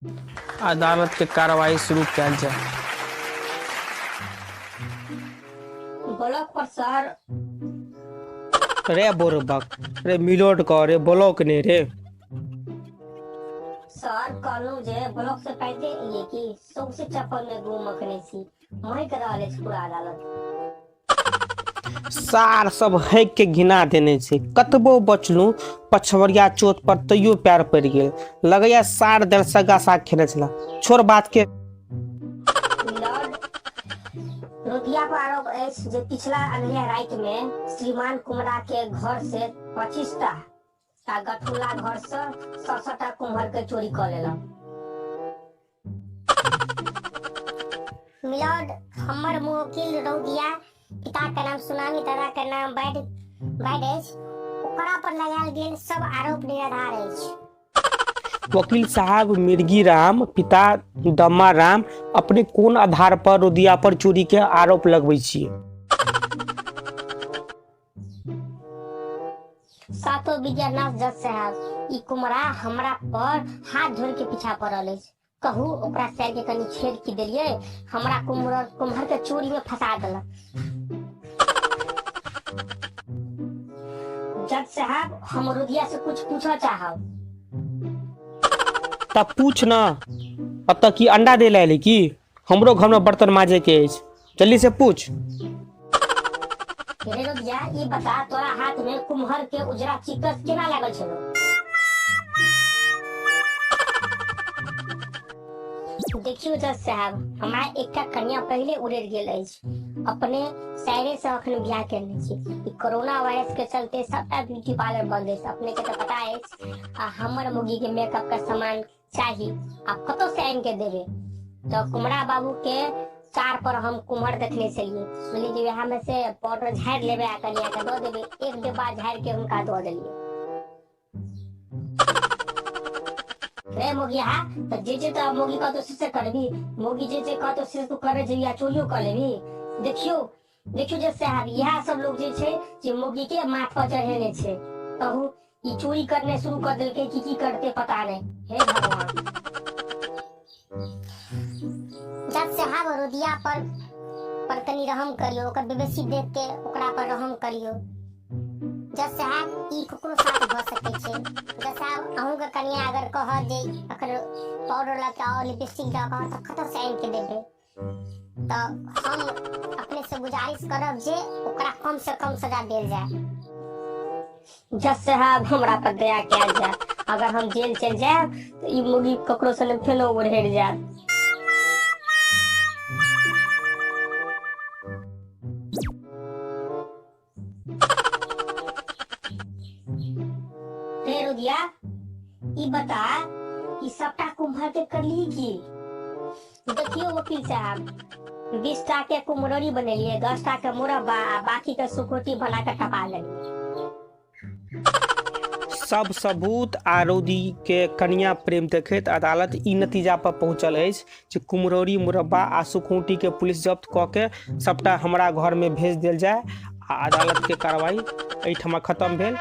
अदालत के कार्रवाई शुरू कयल जाय। ब्लॉक पर सर रे बोरबक रे मिलोट का रे ब्लॉक ने रे सर कहलू जे ब्लॉक से पहले ये कि सबसे चप्पल में घूम मखने सी मैं करा ले पूरा अदालत सार सब हैक के घिना देने छै। कतबो बचलू पछवरिया चोट पर तैयो पैर पड़ गेल। लगैया सार दर सगा साग खेने छला। छोड़ बात के। मिलॉर्ड रोटिया पर आरोप अछि जे पिछला अगले रात में श्रीमान कुमरा के घर से 25टा आ गठुला घर से 67टा कुम्हर के चोरी कर लेलक। मिलॉर्ड हमर मुवकिल रोगिया पिता का नाम सुनामी दादा का नाम बैड ओकरा पर लगायल गेल सब आरोप निराधार अछि। वकील साहब मिर्गी राम पिता दम्मा राम अपने कोन आधार पर रुदिया पर चोरी के आरोप लगबै छियै? सातो विद्यानाथ जज साहब ई कुमरा हमरा पर हाथ धोड़ के पीछा पड़ल अछि। कहू ओकरा सैर के कनी छेद की देलिए हमरा कुम्हर के चोरी में फंसा देलक। जज साहब हम रुदिया से कुछ पूछना चाहब। तब पूछ ना। अतः की अंडा दे लायली की? हमरो घर में बर्तन माजे के अछि। जल्दी से पूछ। रे रुदिया ई बता तोरा हाथ में कुम्हर के उजरा चिकस केना लागल छलो? देखियो जज साहब हमरा एकटा कन्या पहले उड़ि गेल अछि। अपने सायरे से अखन बियाह करने छी। ई कोरोना वायरस के चलते सबटा ब्यूटी पार्लर बंद अछि। अपने के तो पता अछि। आ हमर मुगी के मेकअप का सामान चाहिए। आप कतो से आन के देबे? तो कुमरा बाबू के 4 पर हम कुम्हर देखने छलिए। सुनी जे यहाँ में से पाउडर झाड़ लेबे आ कन्या के दो देबे। एक डिब्बा झाड़ के उनका दो देलिए। रे मोगिया तो जे तो मोगी का तो से करबी। मोगी जे का तो से तू करे जइया चोरियो कर लेबी। देखियो जे साहब यह सब लोग जे छे जे मोगी के माथ पर चढ़ेने छे। कहू ई चोरी करने शुरू कर देलके की करते पता नहीं। हे भगवान। जज साहब रुदिया पर तनी रहम करियो ओकर बेबसी देख के ओकरा पर रहम करियो। जज साहब ई ककरो साथ भ सके छे। जज साहब अहू के कन्या अगर कह दे अगर पाउडर लगाओ लिपस्टिक लगाओ तो खतर से आन के देबे। तो हम अपने से गुजारिश करब जे ओकरा कम से कम सजा देल जाए। जज साहब हमरा पर दया कयल जाए। अगर हम जेल चल जाए तो ई मुगी ककरो से न फेनो उड़ेर जाए। रे रुदिया ई बता कि सबटा कुम्हर के करली की? देखियो वकील साहब 20टा के कुम्हरौरी बनेलिए 10टा के मुरब्बा बाकी के सुखोटी बना के टपा लेलिए। सब सबूत आरोदी के कन्या प्रेम देखैत अदालत ई नतीजा पर पहुंचल अछि जे कुम्हरौरी मुरब्बा आ सुखोटी के पुलिस जब्त क के सबटा हमरा घर में भेज देल जाय। आ अदालत के कार्रवाई एहिठमा खत्म भेल।